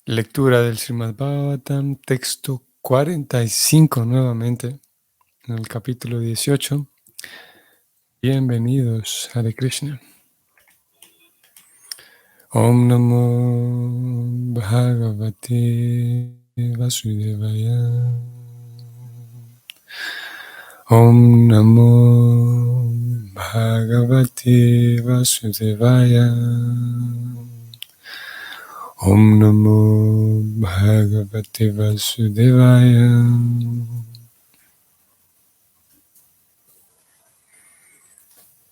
Lectura del Srimad Bhagavatam, texto 45 nuevamente, en el capítulo 18. Bienvenidos, Hare Krishna. Om Namo Bhagavate Vasudevaya. Om Namo Bhagavate Vasudevaya. Om Namo Bhagavate Vasudevaya.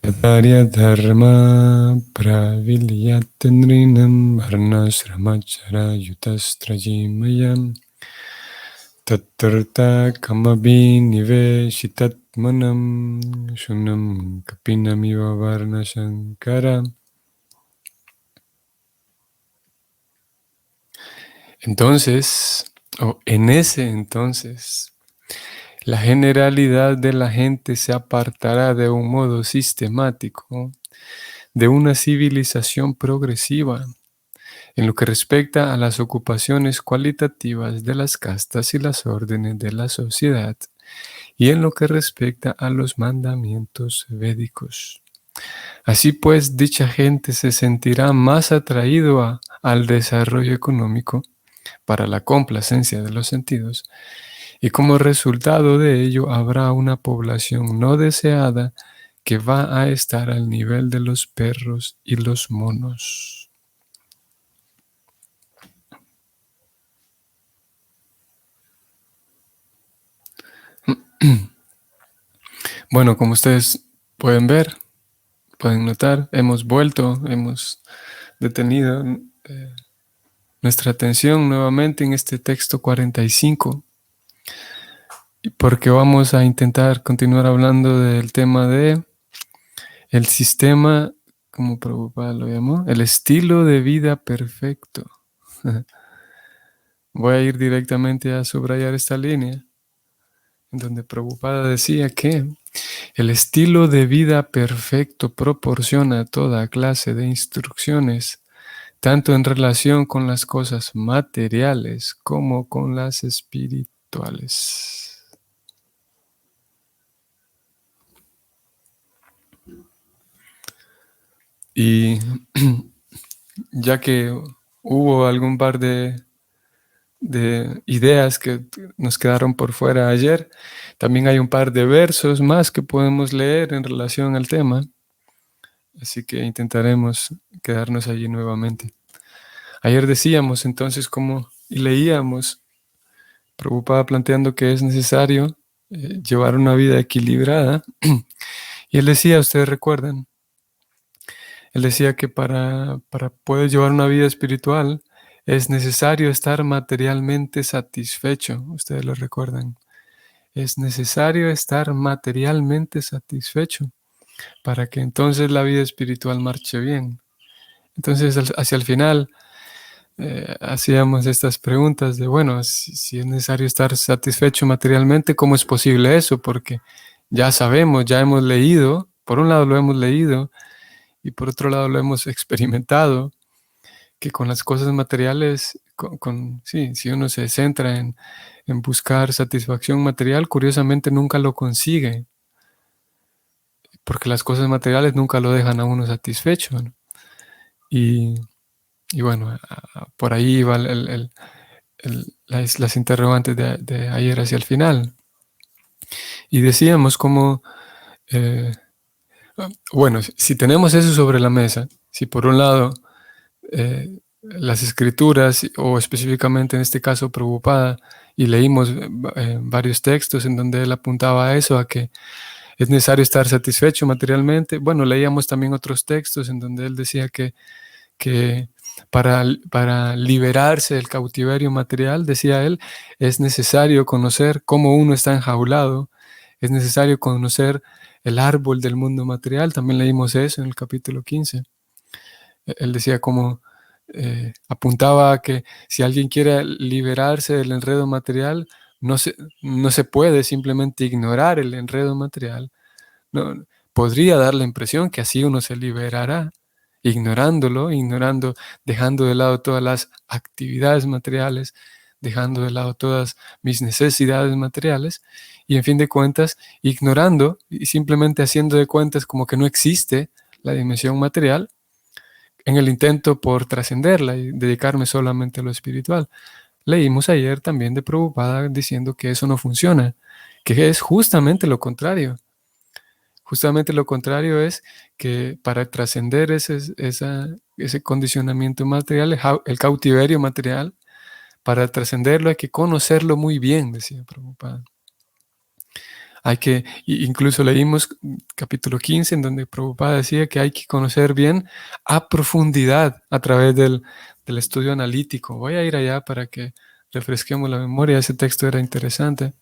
Yatarya Dharma Pravilyatendrinam Varnasramachara Yutastrajimayam Tattarta Kamabi Niveshitatmanam Shunam Kapinamiva Varna Shankara. Entonces, o en ese entonces, la generalidad de la gente se apartará de un modo sistemático de una civilización progresiva en lo que respecta a las ocupaciones cualitativas de las castas y las órdenes de la sociedad y en lo que respecta a los mandamientos védicos. Así pues, dicha gente se sentirá más atraído al desarrollo económico para la complacencia de los sentidos, y como resultado de ello habrá una población no deseada que va a estar al nivel de los perros y los monos. Bueno, como ustedes pueden ver, pueden notar, hemos vuelto, hemos detenido nuestra atención nuevamente en este texto 45, porque vamos a intentar continuar hablando del tema de el sistema, como Prabhupada lo llamó, el estilo de vida perfecto. Voy a ir directamente a subrayar esta línea, en donde Prabhupada decía que el estilo de vida perfecto proporciona toda clase de instrucciones, tanto en relación con las cosas materiales como con las espirituales. Y ya que hubo algún par de ideas que nos quedaron por fuera ayer, también hay un par de versos más que podemos leer en relación al tema, así que intentaremos quedarnos allí nuevamente. Ayer decíamos entonces y leíamos, Prabhupada planteando que es necesario llevar una vida equilibrada, y él decía, ustedes recuerdan, él decía que para poder llevar una vida espiritual es necesario estar materialmente satisfecho, ustedes lo recuerdan. Es necesario estar materialmente satisfecho para que entonces la vida espiritual marche bien. Entonces, hacia el final, hacíamos estas preguntas de, bueno, si es necesario estar satisfecho materialmente, ¿cómo es posible eso? Porque ya sabemos, ya hemos leído, por un lado lo hemos leído y por otro lado lo hemos experimentado, que con las cosas materiales, si uno se centra en buscar satisfacción material, curiosamente nunca lo consigue, porque las cosas materiales nunca lo dejan a uno satisfecho, ¿no? Y bueno, por ahí va las interrogantes de ayer hacia el final. Y decíamos como, bueno, si tenemos eso sobre la mesa, si por un lado las escrituras, o específicamente en este caso Prabhupada, y leímos varios textos en donde él apuntaba a eso, a que es necesario estar satisfecho materialmente. Bueno, leíamos también otros textos en donde él decía que para liberarse del cautiverio material, decía él, es necesario conocer cómo uno está enjaulado, es necesario conocer el árbol del mundo material. También leímos eso en el capítulo 15. Él decía como, apuntaba a que si alguien quiere liberarse del enredo material, no se puede simplemente ignorar el enredo material. No, podría dar la impresión que así uno se liberará, ignorándolo, dejando de lado todas las actividades materiales, dejando de lado todas mis necesidades materiales, y en fin de cuentas, ignorando y simplemente haciendo de cuentas como que no existe la dimensión material, en el intento por trascenderla y dedicarme solamente a lo espiritual. Leímos ayer también de Prabhupada diciendo que eso no funciona, que es justamente lo contrario. Justamente lo contrario es que para trascender ese condicionamiento material, el cautiverio material, para trascenderlo hay que conocerlo muy bien, decía Prabhupada. Incluso leímos capítulo 15 en donde Prabhupada decía que hay que conocer bien a profundidad a través del estudio analítico. Voy a ir allá para que refresquemos la memoria. Ese texto era interesante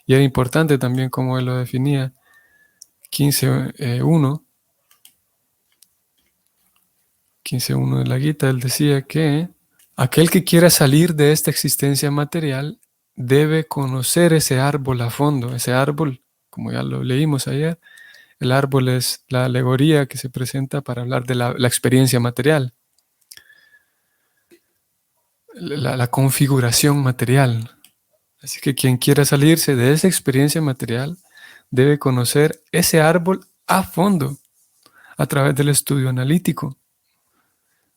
y era importante también como él lo definía. 15.1 15.1 de la Gita, él decía que aquel que quiera salir de esta existencia material debe conocer ese árbol a fondo. Ese árbol, como ya lo leímos ayer, el árbol es la alegoría que se presenta para hablar de la experiencia material, la configuración material. Así que quien quiera salirse de esa experiencia material debe conocer ese árbol a fondo a través del estudio analítico.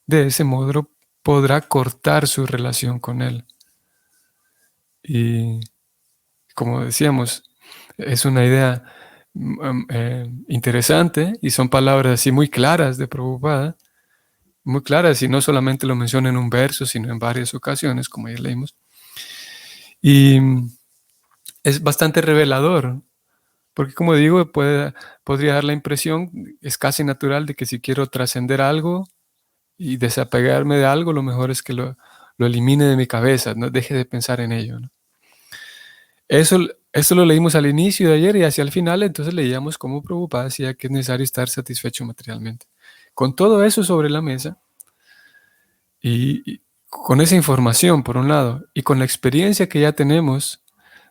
De ese modo podrá cortar su relación con él. Y como decíamos, es una idea interesante y son palabras así muy claras de Prabhupada, muy claras y no solamente lo menciona en un verso, sino en varias ocasiones, como ya leímos. Y es bastante revelador, porque como digo, podría dar la impresión, es casi natural, de que si quiero trascender algo y desapegarme de algo, lo mejor es que lo elimine de mi cabeza, no deje de pensar en ello, ¿no? Eso lo leímos al inicio de ayer y hacia el final, entonces leíamos cómo Prabhupada decía que es necesario estar satisfecho materialmente. Con todo eso sobre la mesa y con esa información, por un lado, y con la experiencia que ya tenemos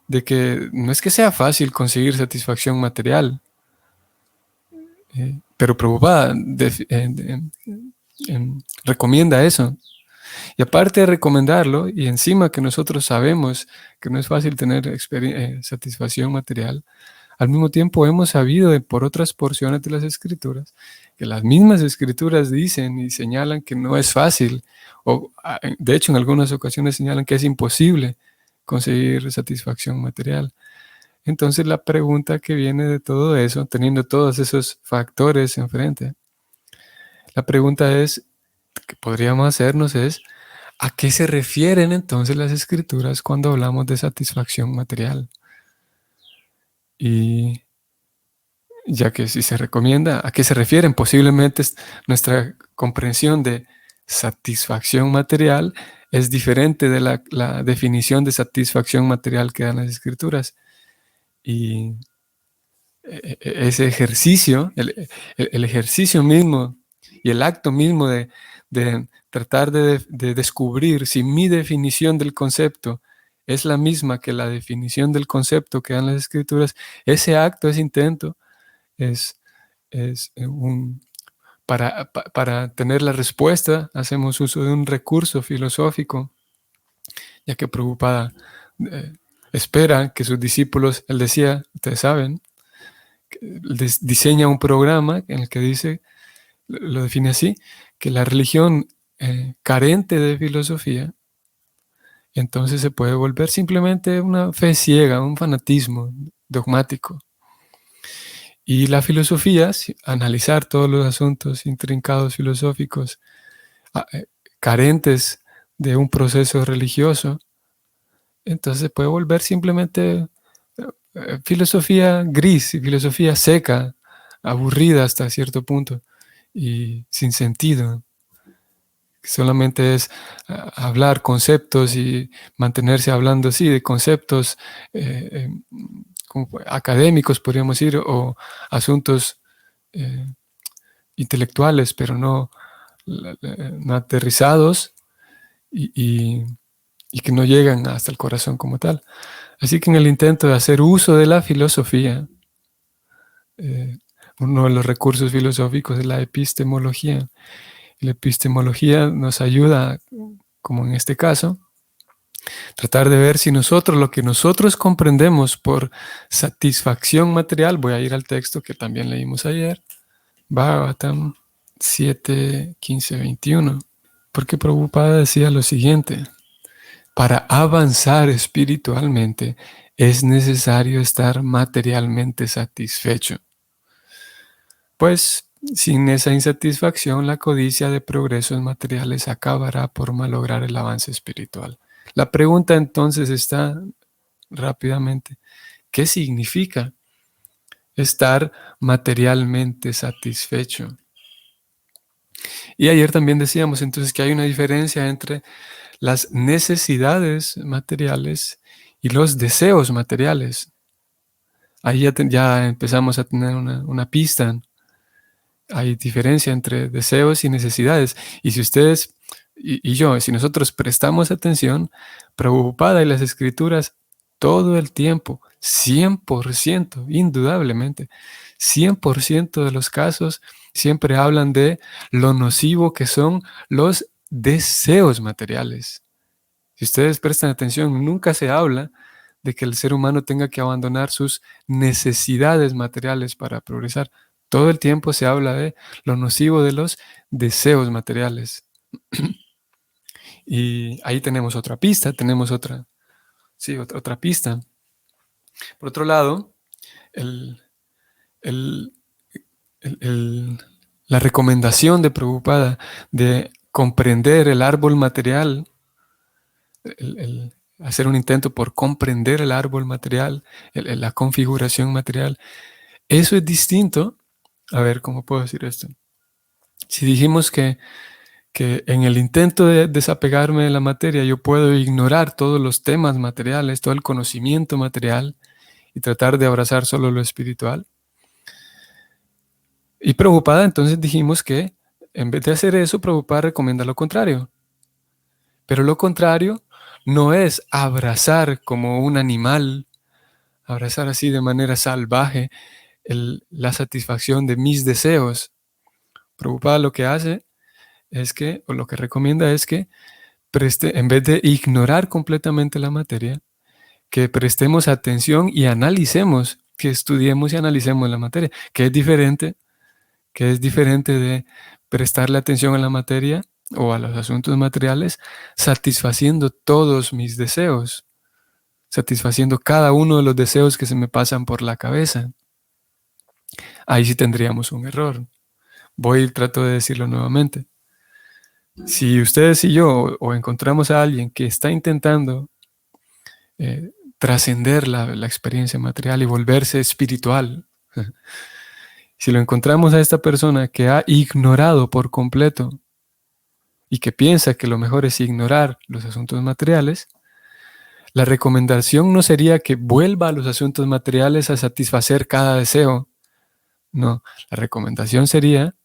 de que no es que sea fácil conseguir satisfacción material, pero Prabhupada recomienda eso. Y aparte de recomendarlo, y encima que nosotros sabemos que no es fácil tener satisfacción material, al mismo tiempo hemos sabido por otras porciones de las escrituras, que las mismas escrituras dicen y señalan que no es fácil, o de hecho en algunas ocasiones señalan que es imposible conseguir satisfacción material. Entonces la pregunta que viene de todo eso, teniendo todos esos factores enfrente, la pregunta que podríamos hacernos es, ¿a qué se refieren entonces las escrituras cuando hablamos de satisfacción material? Y ya que si se recomienda, ¿a qué se refieren? Posiblemente nuestra comprensión de satisfacción material es diferente de la definición de satisfacción material que dan las escrituras. Y ese ejercicio, el ejercicio mismo y el acto mismo de tratar de descubrir si mi definición del concepto es la misma que la definición del concepto que dan las escrituras, ese acto, ese intento, para tener la respuesta, hacemos uso de un recurso filosófico, ya que Prabhupada espera que sus discípulos, él decía, ustedes saben, diseña un programa en el que dice, lo define así, que la religión carente de filosofía, entonces se puede volver simplemente una fe ciega, un fanatismo dogmático. Y la filosofía, analizar todos los asuntos intrincados filosóficos carentes de un proceso religioso, entonces se puede volver simplemente filosofía gris, filosofía seca, aburrida hasta cierto punto y sin sentido. Solamente es hablar conceptos y mantenerse hablando así de conceptos como académicos, podríamos decir, o asuntos intelectuales, pero no aterrizados y que no llegan hasta el corazón como tal. Así que en el intento de hacer uso de la filosofía, uno de los recursos filosóficos es la epistemología. La epistemología nos ayuda, como en este caso, tratar de ver si nosotros, lo que nosotros comprendemos por satisfacción material, voy a ir al texto que también leímos ayer, Bhagavatam 7, 15, 21, porque Prabhupada decía lo siguiente: para avanzar espiritualmente es necesario estar materialmente satisfecho, pues sin esa insatisfacción la codicia de progresos materiales acabará por malograr el avance espiritual. La pregunta entonces está rápidamente: ¿qué significa estar materialmente satisfecho? Y ayer también decíamos entonces que hay una diferencia entre las necesidades materiales y los deseos materiales. Ahí ya empezamos a tener una pista. Hay diferencia entre deseos y necesidades. Y si ustedes y yo, si nosotros prestamos atención, Prabhupada y las escrituras todo el tiempo, 100%, indudablemente, 100% de los casos siempre hablan de lo nocivo que son los deseos materiales. Si ustedes prestan atención, nunca se habla de que el ser humano tenga que abandonar sus necesidades materiales para progresar. Todo el tiempo se habla de lo nocivo de los deseos materiales. Y ahí tenemos otra pista, otra pista. Por otro lado, el- el- la recomendación de Prabhupada de comprender el árbol material, hacer un intento por comprender el árbol material, la configuración material, eso es distinto. A ver, ¿cómo puedo decir esto? Si dijimos que en el intento de desapegarme de la materia yo puedo ignorar todos los temas materiales, todo el conocimiento material y tratar de abrazar solo lo espiritual. Y Prabhupada, entonces dijimos que en vez de hacer eso, Prabhupada recomienda lo contrario. Pero lo contrario no es abrazar como un animal, abrazar así de manera salvaje la satisfacción de mis deseos. Prabhupada lo que hace es que, o lo que recomienda es que en vez de ignorar completamente la materia, que prestemos atención y analicemos, que estudiemos y analicemos la materia, que es diferente de prestarle atención a la materia o a los asuntos materiales, satisfaciendo todos mis deseos, satisfaciendo cada uno de los deseos que se me pasan por la cabeza. Ahí sí tendríamos un error. Voy y trato de decirlo nuevamente. Si ustedes y yo o encontramos a alguien que está intentando trascender la experiencia material y volverse espiritual, si lo encontramos a esta persona que ha ignorado por completo y que piensa que lo mejor es ignorar los asuntos materiales, la recomendación no sería que vuelva a los asuntos materiales a satisfacer cada deseo. No, la recomendación sería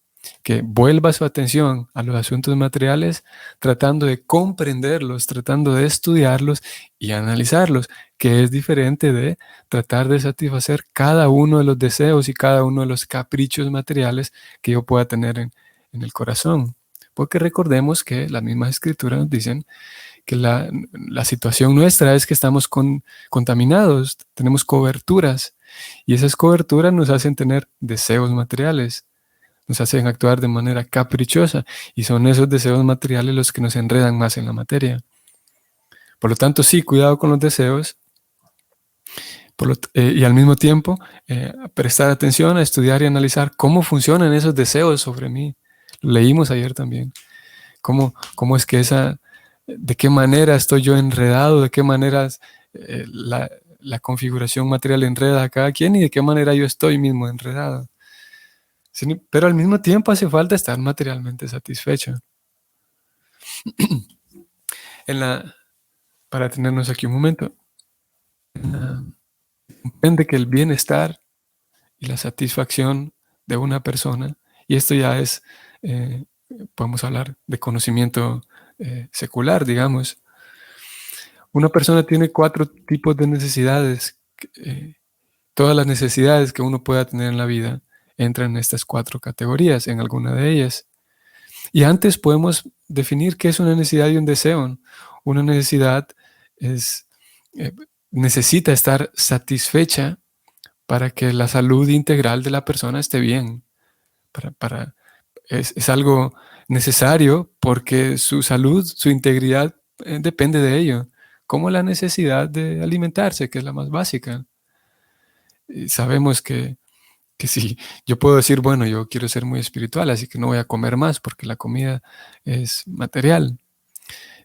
que vuelva su atención a los asuntos materiales tratando de comprenderlos, tratando de estudiarlos y analizarlos, que es diferente de tratar de satisfacer cada uno de los deseos y cada uno de los caprichos materiales que yo pueda tener en el corazón. Porque recordemos que las mismas escrituras nos dicen que la situación nuestra es que estamos contaminados, tenemos coberturas, y esas coberturas nos hacen tener deseos materiales, nos hacen actuar de manera caprichosa, y son esos deseos materiales los que nos enredan más en la materia. Por lo tanto, sí, cuidado con los deseos, y al mismo tiempo prestar atención a estudiar y analizar cómo funcionan esos deseos sobre mí. Lo leímos ayer también. ¿Cómo es que de qué manera estoy yo enredado, de qué manera la configuración material enreda a cada quien y de qué manera yo estoy mismo enredado? Pero al mismo tiempo hace falta estar materialmente satisfecho. Para tenernos aquí un momento, comprende que el bienestar y la satisfacción de una persona, y esto ya es, podemos hablar de conocimiento secular, digamos. Una persona tiene 4 tipos de necesidades. Todas las necesidades que uno pueda tener en la vida entran en estas 4 categorías, en alguna de ellas. Y antes podemos definir qué es una necesidad y un deseo. Una necesidad es, eh, necesita estar satisfecha para que la salud integral de la persona esté bien. Es algo necesario porque su salud, su integridad depende de ello, como la necesidad de alimentarse, que es la más básica. Y sabemos que si yo puedo decir, bueno, yo quiero ser muy espiritual, así que no voy a comer más porque la comida es material.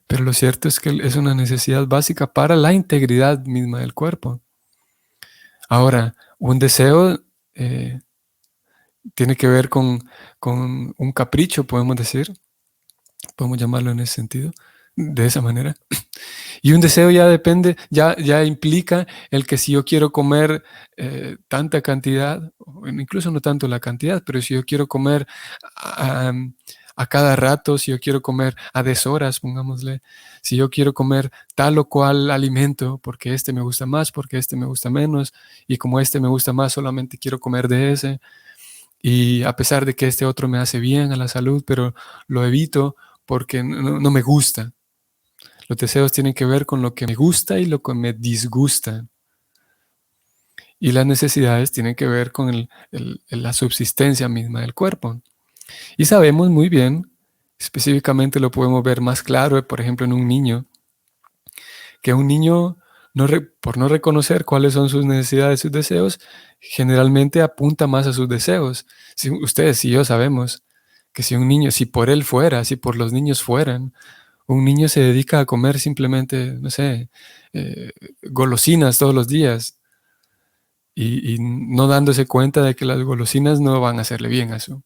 Pero lo cierto es que es una necesidad básica para la integridad misma del cuerpo. Ahora, un deseo tiene que ver con un capricho, podemos decir, podemos llamarlo en ese sentido, de esa manera. Y un deseo ya depende, ya implica el que si yo quiero comer tanta cantidad, incluso no tanto la cantidad, pero si yo quiero comer a, a cada rato, si yo quiero comer a deshoras, pongámosle, si yo quiero comer tal o cual alimento, porque este me gusta más, porque este me gusta menos, y como este me gusta más, solamente quiero comer de ese, y a pesar de que este otro me hace bien a la salud, pero lo evito porque no me gusta. Los deseos tienen que ver con lo que me gusta y lo que me disgusta. Y las necesidades tienen que ver con la subsistencia misma del cuerpo. Y sabemos muy bien, específicamente lo podemos ver más claro, por ejemplo, en un niño, que un niño, por no reconocer cuáles son sus necesidades, sus deseos, generalmente apunta más a sus deseos. Si ustedes y yo sabemos que si un niño, si por él fuera, si por los niños fueran, un niño se dedica a comer simplemente, no sé, eh, golosinas todos los días y no dándose cuenta de que las golosinas no van a hacerle bien a su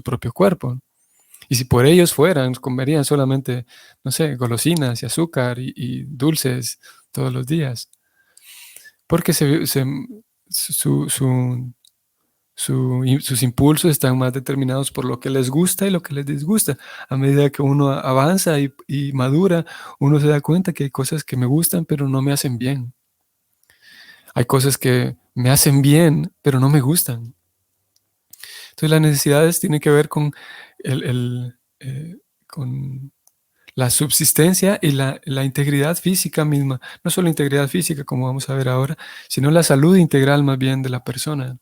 propio cuerpo. Y si por ellos fueran, comerían solamente, no sé, golosinas y azúcar y dulces todos los días. Porque sus impulsos están más determinados por lo que les gusta y lo que les disgusta. A medida que uno avanza y madura, uno se da cuenta que hay cosas que me gustan, pero no me hacen bien. Hay cosas que me hacen bien, pero no me gustan. Entonces las necesidades tienen que ver con, con la subsistencia y la integridad física misma. No solo integridad física, como vamos a ver ahora, sino la salud integral más bien de la persona.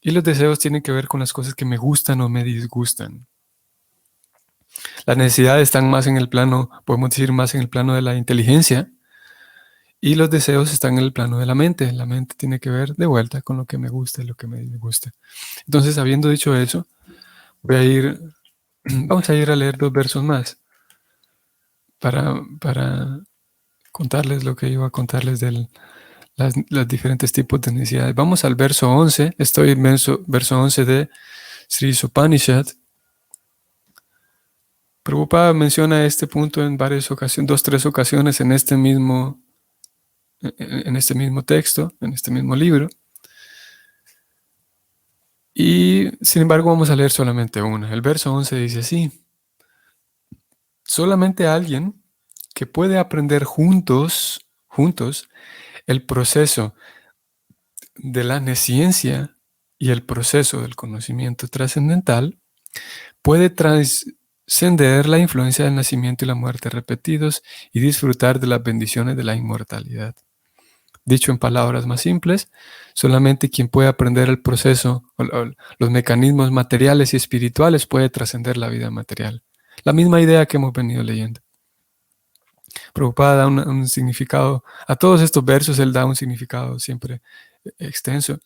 Y los deseos tienen que ver con las cosas que me gustan o me disgustan. Las necesidades están más en el plano, podemos decir, más en el plano de la inteligencia, y los deseos están en el plano de la mente. La mente tiene que ver de vuelta con lo que me gusta y lo que me disgusta. Entonces, habiendo dicho eso, vamos a ir a leer 2 versos más para contarles lo que iba a contarles de los diferentes tipos de necesidades. Vamos al verso 11. Estoy en verso 11 de Sri Upanishad. Prabhupada menciona este punto en varias ocasiones, 2, 3 ocasiones en este mismo texto, en este mismo libro. Y sin embargo vamos a leer solamente una. El verso 11 dice así: solamente alguien que puede aprender juntos el proceso de la nesciencia y el proceso del conocimiento trascendental puede trascender la influencia del nacimiento y la muerte repetidos y disfrutar de las bendiciones de la inmortalidad. Dicho en palabras más simples, solamente quien puede aprender el proceso o los mecanismos materiales y espirituales puede trascender la vida material. La misma idea que hemos venido leyendo. Prabhupada da un significado, a todos estos versos él da un significado siempre extenso.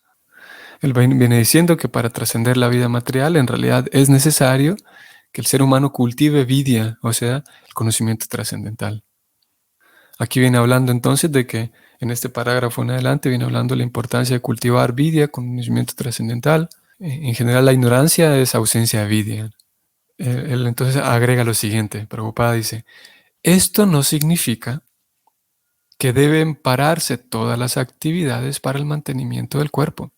Él viene diciendo que para trascender la vida material en realidad es necesario que el ser humano cultive vidya, o sea, el conocimiento trascendental. Aquí viene hablando entonces de que en este parágrafo en adelante viene hablando de la importancia de cultivar vidya, conocimiento trascendental. En general la ignorancia es ausencia de vidya. Él entonces agrega lo siguiente, Prabhupada dice: esto no significa que deben pararse todas las actividades para el mantenimiento del cuerpo.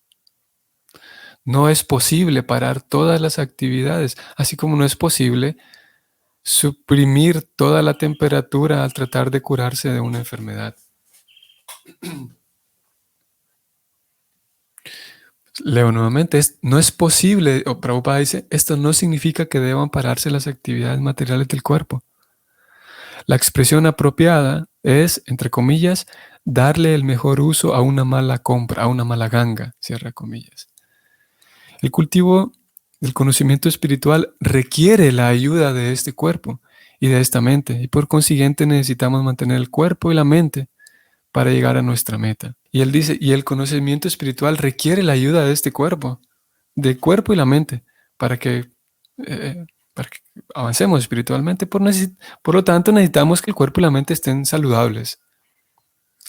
No es posible parar todas las actividades, así como no es posible suprimir toda la temperatura al tratar de curarse de una enfermedad. Leo nuevamente, no es posible, o Prabhupada dice, esto no significa que deban pararse las actividades materiales del cuerpo. La expresión apropiada es, entre comillas, darle el mejor uso a una mala compra, a una mala ganga, cierra comillas. El cultivo del conocimiento espiritual requiere la ayuda de este cuerpo y de esta mente, y por consiguiente necesitamos mantener el cuerpo y la mente para llegar a nuestra meta. Y él dice, y el conocimiento espiritual requiere la ayuda de este cuerpo, del cuerpo y la mente, para que, eh, para que avancemos espiritualmente. Por lo tanto, necesitamos que el cuerpo y la mente estén saludables.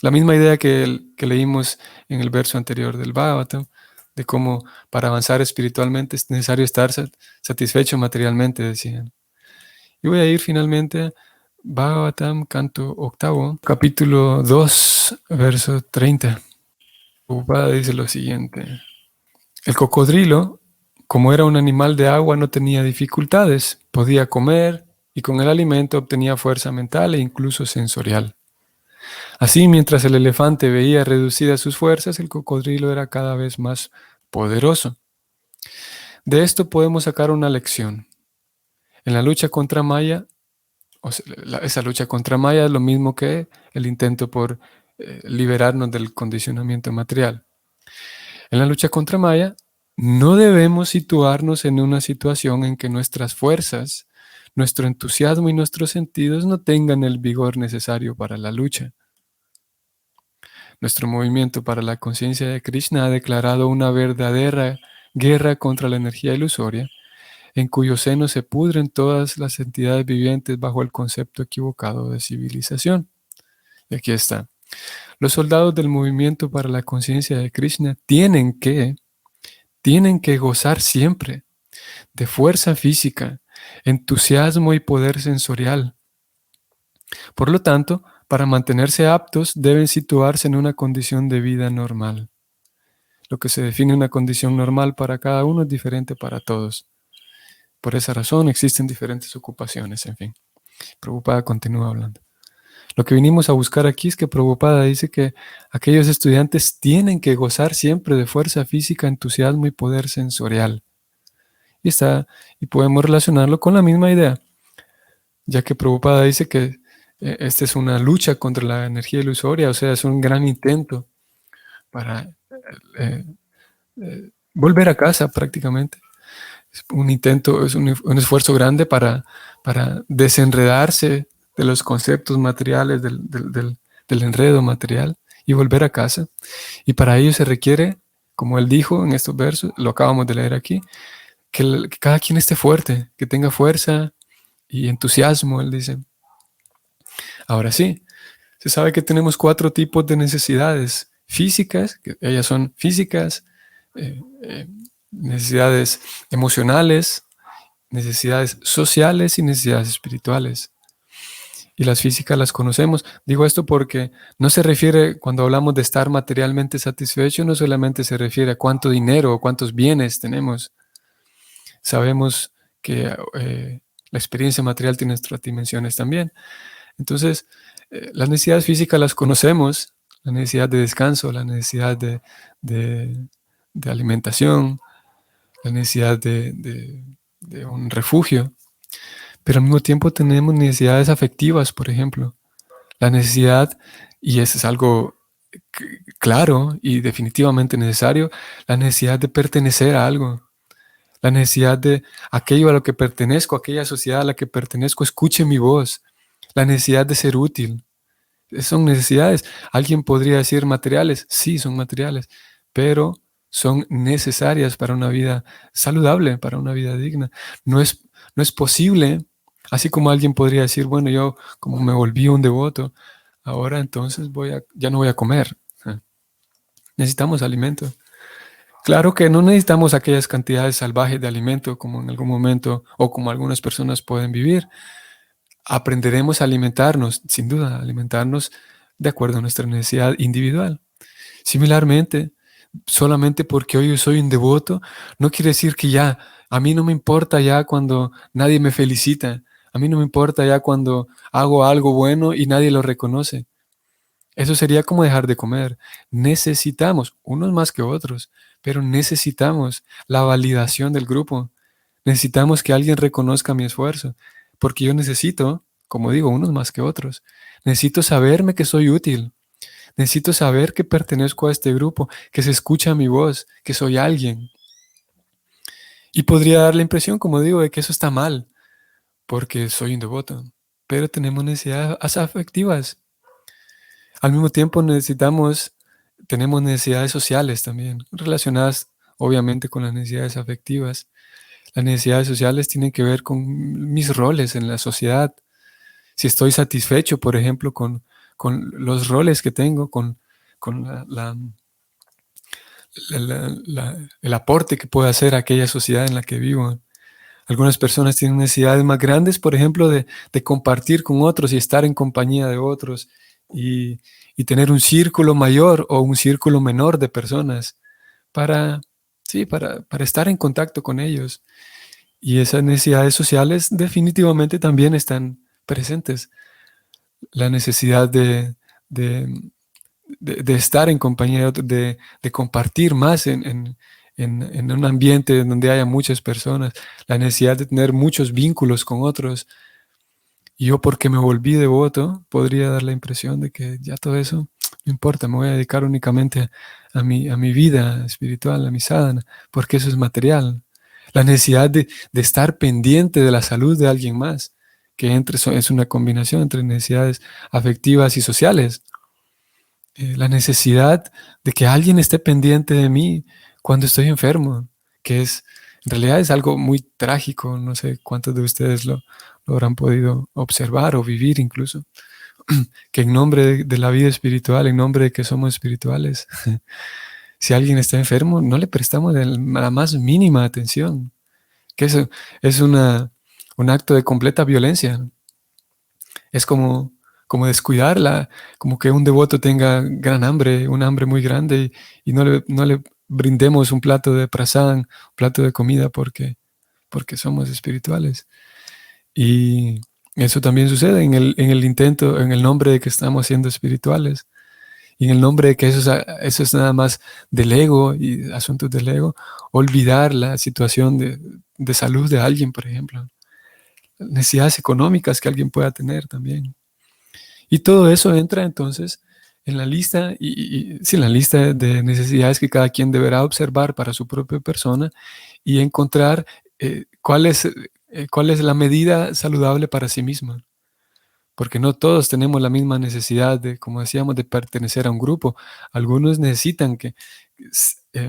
La misma idea que leímos en el verso anterior del Bhagavatam, de cómo para avanzar espiritualmente es necesario estar satisfecho materialmente, decían. Y voy a ir finalmente a Bhagavatam, canto octavo, capítulo 2, verso 30. Prabhupada dice lo siguiente. El cocodrilo, como era un animal de agua, no tenía dificultades. Podía comer y con el alimento obtenía fuerza mental e incluso sensorial. Así, mientras el elefante veía reducidas sus fuerzas, el cocodrilo era cada vez más poderoso. De esto podemos sacar una lección. En la lucha contra Maya, esa lucha contra Maya es lo mismo que el intento por liberarnos del condicionamiento material. En la lucha contra Maya, no debemos situarnos en una situación en que nuestras fuerzas, nuestro entusiasmo y nuestros sentidos no tengan el vigor necesario para la lucha. Nuestro movimiento para la conciencia de Krishna ha declarado una verdadera guerra contra la energía ilusoria, en cuyo seno se pudren todas las entidades vivientes bajo el concepto equivocado de civilización. Y aquí está. Los soldados del movimiento para la conciencia de Krishna tienen que gozar siempre de fuerza física, entusiasmo y poder sensorial. Por lo tanto, para mantenerse aptos, deben situarse en una condición de vida normal. Lo que se define una condición normal para cada uno es diferente para todos. Por esa razón existen diferentes ocupaciones, en fin. Prabhupada continúa hablando. Lo que vinimos a buscar aquí es que Prabhupada dice que aquellos estudiantes tienen que gozar siempre de fuerza física, entusiasmo y poder sensorial. Y podemos relacionarlo con la misma idea, ya que Prabhupada dice que esta es una lucha contra la energía ilusoria, o sea, es un gran intento para volver a casa prácticamente. Es un intento, es un esfuerzo grande para desenredarse de los conceptos materiales, del enredo material y volver a casa. Y para ello se requiere, como él dijo en estos versos, lo acabamos de leer aquí, que cada quien esté fuerte, que tenga fuerza y entusiasmo, él dice. Ahora sí, se sabe que tenemos 4 tipos de necesidades físicas, que ellas son físicas, necesidades emocionales, necesidades sociales y necesidades espirituales. Y las físicas las conocemos. Digo esto porque no se refiere, cuando hablamos de estar materialmente satisfecho, no solamente se refiere a cuánto dinero o cuántos bienes tenemos. Sabemos que la experiencia material tiene otras dimensiones también. Entonces, las necesidades físicas las conocemos, la necesidad de descanso, la necesidad de alimentación, la necesidad de un refugio, pero al mismo tiempo tenemos necesidades afectivas, por ejemplo, la necesidad, y eso es algo claro y definitivamente necesario, la necesidad de pertenecer a algo, la necesidad de aquello a lo que pertenezco, aquella sociedad a la que pertenezco, escuche mi voz, la necesidad de ser útil. Son necesidades. Alguien podría decir materiales, sí, son materiales, pero son necesarias para una vida saludable, para una vida digna. No es posible, así como alguien podría decir, bueno, yo como me volví un devoto, ahora entonces ya no voy a comer. Necesitamos alimento. Claro que no necesitamos aquellas cantidades salvajes de alimento como en algún momento o como algunas personas pueden vivir. Aprenderemos a alimentarnos, sin duda, alimentarnos de acuerdo a nuestra necesidad individual. Similarmente, solamente porque hoy yo soy un devoto, no quiere decir que ya, a mí no me importa ya cuando nadie me felicita, a mí no me importa ya cuando hago algo bueno y nadie lo reconoce. Eso sería como dejar de comer. Necesitamos, unos más que otros, pero necesitamos la validación del grupo. Necesitamos que alguien reconozca mi esfuerzo, porque yo necesito, como digo, unos más que otros. Necesito saberme que soy útil. Necesito saber que pertenezco a este grupo, que se escucha mi voz, que soy alguien. Y podría dar la impresión, como digo, de que eso está mal, porque soy un devoto. Pero tenemos necesidades afectivas. Al mismo tiempo tenemos necesidades sociales también, relacionadas obviamente con las necesidades afectivas. Las necesidades sociales tienen que ver con mis roles en la sociedad. Si estoy satisfecho, por ejemplo, con los roles que tengo, con el aporte que puedo hacer a aquella sociedad en la que vivo. Algunas personas tienen necesidades más grandes, por ejemplo, de compartir con otros y estar en compañía de otros y, y tener un círculo mayor o un círculo menor de personas para, sí, para estar en contacto con ellos. Y esas necesidades sociales definitivamente también están presentes. La necesidad de, de estar en compañía de otros, de compartir más en un ambiente donde haya muchas personas, la necesidad de tener muchos vínculos con otros. Y yo, porque me volví devoto, podría dar la impresión de que ya todo eso no importa, me voy a dedicar únicamente a mi vida espiritual, a mi sadhana, porque eso es material. La necesidad de estar pendiente de la salud de alguien más, que es una combinación entre necesidades afectivas y sociales. La necesidad de que alguien esté pendiente de mí cuando estoy enfermo, que en realidad es algo muy trágico, no sé cuántos de ustedes lo habrán podido observar o vivir incluso, que en nombre de la vida espiritual, en nombre de que somos espirituales, si alguien está enfermo, no le prestamos la más mínima atención, que eso es un acto de completa violencia. Es como descuidarla, como que un devoto tenga gran hambre, un hambre muy grande, y no le brindemos un plato de prasadam, un plato de comida porque somos espirituales. Y eso también sucede en el intento, en el nombre de que estamos siendo espirituales, y en el nombre de que eso es nada más del ego y asuntos del ego, olvidar la situación de salud de alguien, por ejemplo, necesidades económicas que alguien pueda tener también. Y todo eso entra entonces en la lista, sí, en la lista de necesidades que cada quien deberá observar para su propia persona y encontrar cuál es la medida saludable para sí misma. Porque no todos tenemos la misma necesidad de, como decíamos, de pertenecer a un grupo. Algunos necesitan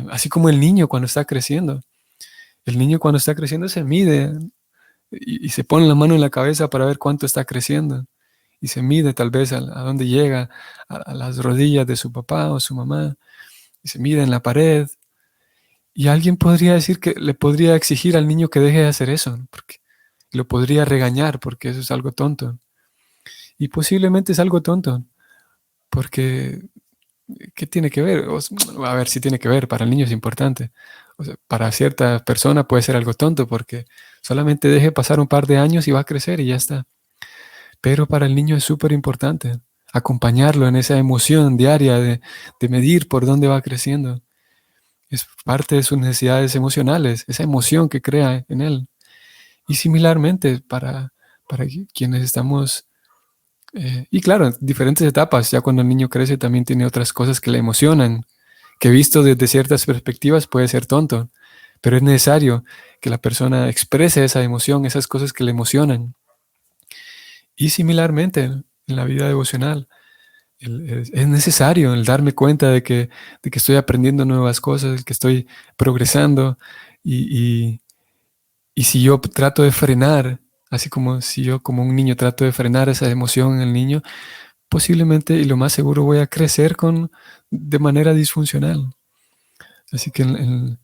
así como el niño cuando está creciendo. El niño cuando está creciendo se mide y se pone la mano en la cabeza para ver cuánto está creciendo y se mide tal vez a dónde llega, a las rodillas de su papá o su mamá, y se mide en la pared. Y alguien podría decir que le podría exigir al niño que deje de hacer eso, ¿no? Porque lo podría regañar porque eso es algo tonto. Y posiblemente es algo tonto, porque ¿qué tiene que ver? A ver si tiene que ver, para el niño es importante. O sea, para cierta persona puede ser algo tonto porque solamente deje pasar un par de años y va a crecer y ya está. Pero para el niño es súper importante acompañarlo en esa emoción diaria de medir por dónde va creciendo. Es parte de sus necesidades emocionales, esa emoción que crea en él. Y similarmente para quienes estamos, y claro, en diferentes etapas, ya cuando el niño crece también tiene otras cosas que le emocionan, que visto desde ciertas perspectivas puede ser tonto, pero es necesario que la persona exprese esa emoción, esas cosas que le emocionan. Y similarmente en la vida devocional, es necesario el darme cuenta de que estoy aprendiendo nuevas cosas, que estoy progresando y, y si yo trato de frenar, así como si yo como un niño trato de frenar esa emoción en el niño, posiblemente y lo más seguro voy a crecer de manera disfuncional. Así que en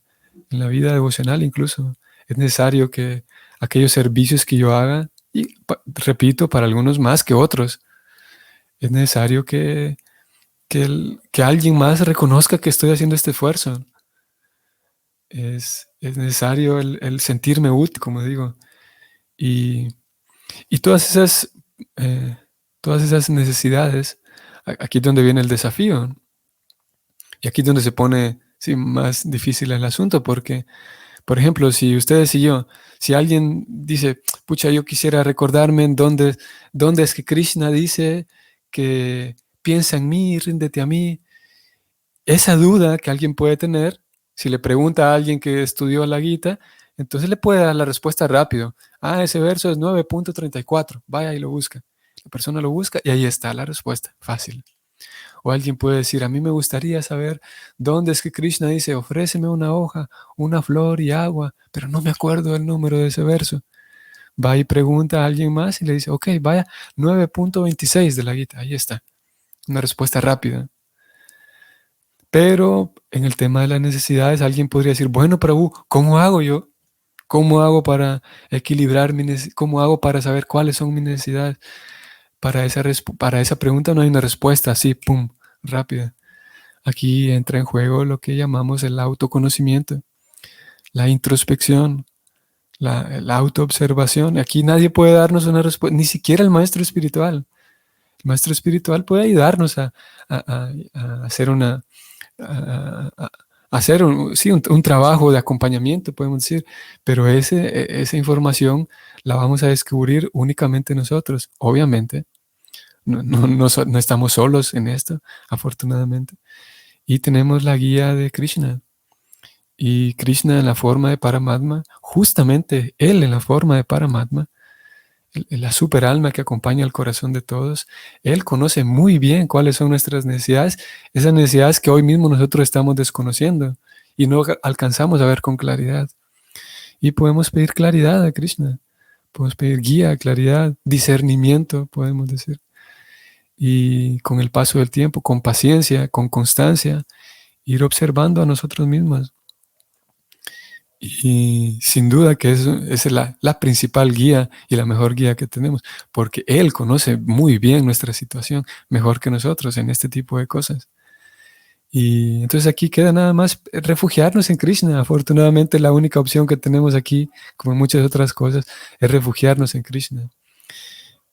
la vida devocional incluso es necesario que aquellos servicios que yo haga, y repito, para algunos más que otros, es necesario que alguien más reconozca que estoy haciendo este esfuerzo. Es necesario el sentirme útil, como digo. Y, y eh, todas esas necesidades Aquí es donde viene el desafío. Y aquí es donde se pone sí, más difícil el asunto, porque, por ejemplo, si ustedes y yo, si alguien dice, pucha, yo quisiera recordarme en dónde es que Krishna dice que piensa en mí, ríndete a mí, esa duda que alguien puede tener, si le pregunta a alguien que estudió la Gita, entonces le puede dar la respuesta rápido. Ah, ese verso es 9.34, vaya y lo busca. La persona lo busca y ahí está la respuesta, fácil. O alguien puede decir, a mí me gustaría saber dónde es que Krishna dice, ofréceme una hoja, una flor y agua, pero no me acuerdo el número de ese verso. Va y pregunta a alguien más y le dice, ok, vaya, 9.26 de la Gita, ahí está. Una respuesta rápida. Pero en el tema de las necesidades, alguien podría decir, bueno, Prabhu, ¿cómo hago yo? ¿Cómo hago para equilibrar cómo hago para saber cuáles son mis necesidades? Para esa pregunta no hay una respuesta así, pum, rápida. Aquí entra en juego lo que llamamos el autoconocimiento, la introspección, la autoobservación. Aquí nadie puede darnos una respuesta, ni siquiera el maestro espiritual. El maestro espiritual puede ayudarnos a hacer a hacer sí, un trabajo de acompañamiento, podemos decir, pero esa información la vamos a descubrir únicamente nosotros, obviamente. No estamos solos en esto, afortunadamente. Y tenemos la guía de Krishna. Y Krishna en la forma de Paramatma, justamente él en la forma de Paramatma, la superalma que acompaña al corazón de todos, él conoce muy bien cuáles son nuestras necesidades, esas necesidades que hoy mismo nosotros estamos desconociendo y no alcanzamos a ver con claridad. Y podemos pedir claridad a Krishna, podemos pedir guía, claridad, discernimiento, podemos decir. Y con el paso del tiempo, con paciencia, con constancia, ir observando a nosotros mismos. Y sin duda que esa es la principal guía y la mejor guía que tenemos, porque Él conoce muy bien nuestra situación, mejor que nosotros en este tipo de cosas. Y entonces aquí queda nada más refugiarnos en Krishna. Afortunadamente la única opción que tenemos aquí, como en muchas otras cosas, es refugiarnos en Krishna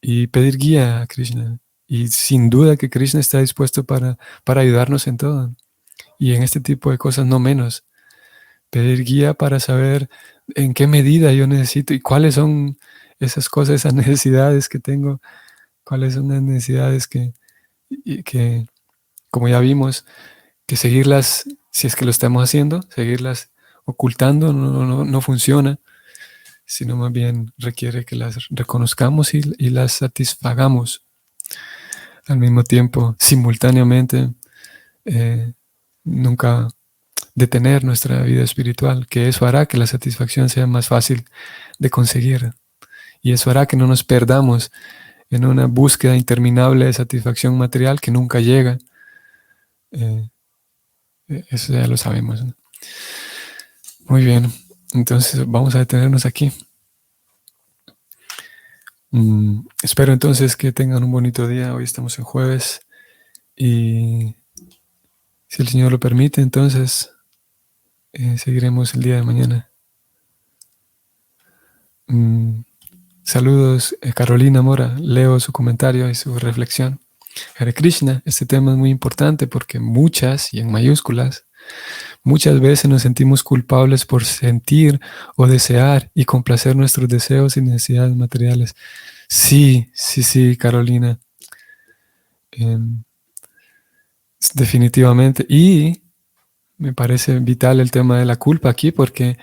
y pedir guía a Krishna. Y sin duda que Krishna está dispuesto para ayudarnos en todo. Y en este tipo de cosas no menos. Pedir guía para saber en qué medida yo necesito y cuáles son esas cosas, esas necesidades que tengo, cuáles son las necesidades que como ya vimos, que seguirlas, si es que lo estamos haciendo, seguirlas ocultando no funciona, sino más bien requiere que las reconozcamos y las satisfagamos al mismo tiempo, simultáneamente, nunca detener nuestra vida espiritual, que eso hará que la satisfacción sea más fácil de conseguir. Y eso hará que no nos perdamos en una búsqueda interminable de satisfacción material que nunca llega. Eso ya lo sabemos, ¿no? Muy bien, entonces vamos a detenernos aquí. Espero entonces que tengan un bonito día. Hoy estamos en jueves y si el Señor lo permite, entonces seguiremos el día de mañana. Saludos, Carolina Mora. Leo su comentario y su reflexión. Hare Krishna, este tema es muy importante porque muchas, y en mayúsculas, muchas veces nos sentimos culpables por sentir o desear y complacer nuestros deseos y necesidades materiales. Sí, Carolina. Definitivamente. Y me parece vital el tema de la culpa aquí porque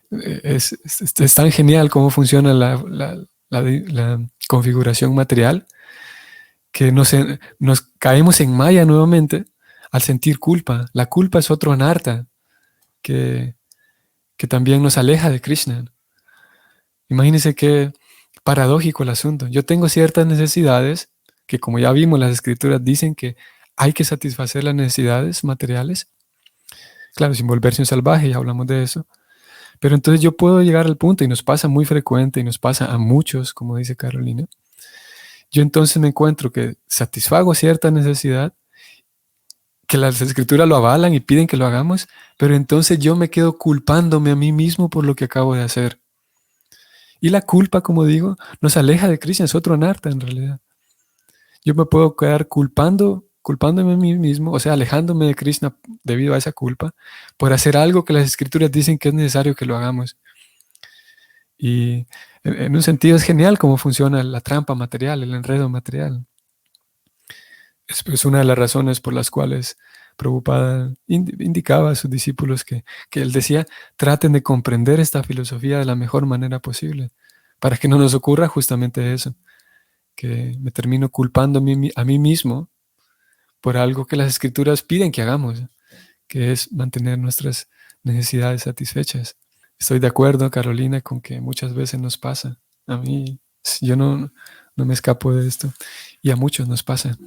es tan genial cómo funciona la configuración material que nos caemos en maya nuevamente al sentir culpa. La culpa es otro anarta que también nos aleja de Krishna. Imagínense qué paradójico el asunto. Yo tengo ciertas necesidades que, como ya vimos, las escrituras dicen que hay que satisfacer las necesidades materiales. Claro, sin volverse un salvaje, ya hablamos de eso. Pero entonces yo puedo llegar al punto, y nos pasa muy frecuente, y nos pasa a muchos, como dice Carolina. Yo entonces me encuentro que satisfago cierta necesidad, que las escrituras lo avalan y piden que lo hagamos, pero entonces yo me quedo culpándome a mí mismo por lo que acabo de hacer. Y la culpa, como digo, nos aleja de Krishna, es otro anarta en realidad. Yo me puedo quedar culpándome a mí mismo, o sea, alejándome de Krishna debido a esa culpa, por hacer algo que las escrituras dicen que es necesario que lo hagamos. Y en un sentido es genial cómo funciona la trampa material, el enredo material. Es una de las razones por las cuales Prabhupada indicaba a sus discípulos que él decía, traten de comprender esta filosofía de la mejor manera posible, para que no nos ocurra justamente eso, que me termino culpando a mí mismo por algo que las escrituras piden que hagamos, que es mantener nuestras necesidades satisfechas. Estoy de acuerdo, Carolina, con que muchas veces nos pasa. A mí, yo no me escapo de esto. Y a muchos nos pasa.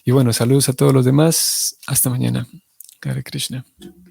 Y bueno, saludos a todos los demás. Hasta mañana. Hare Krishna.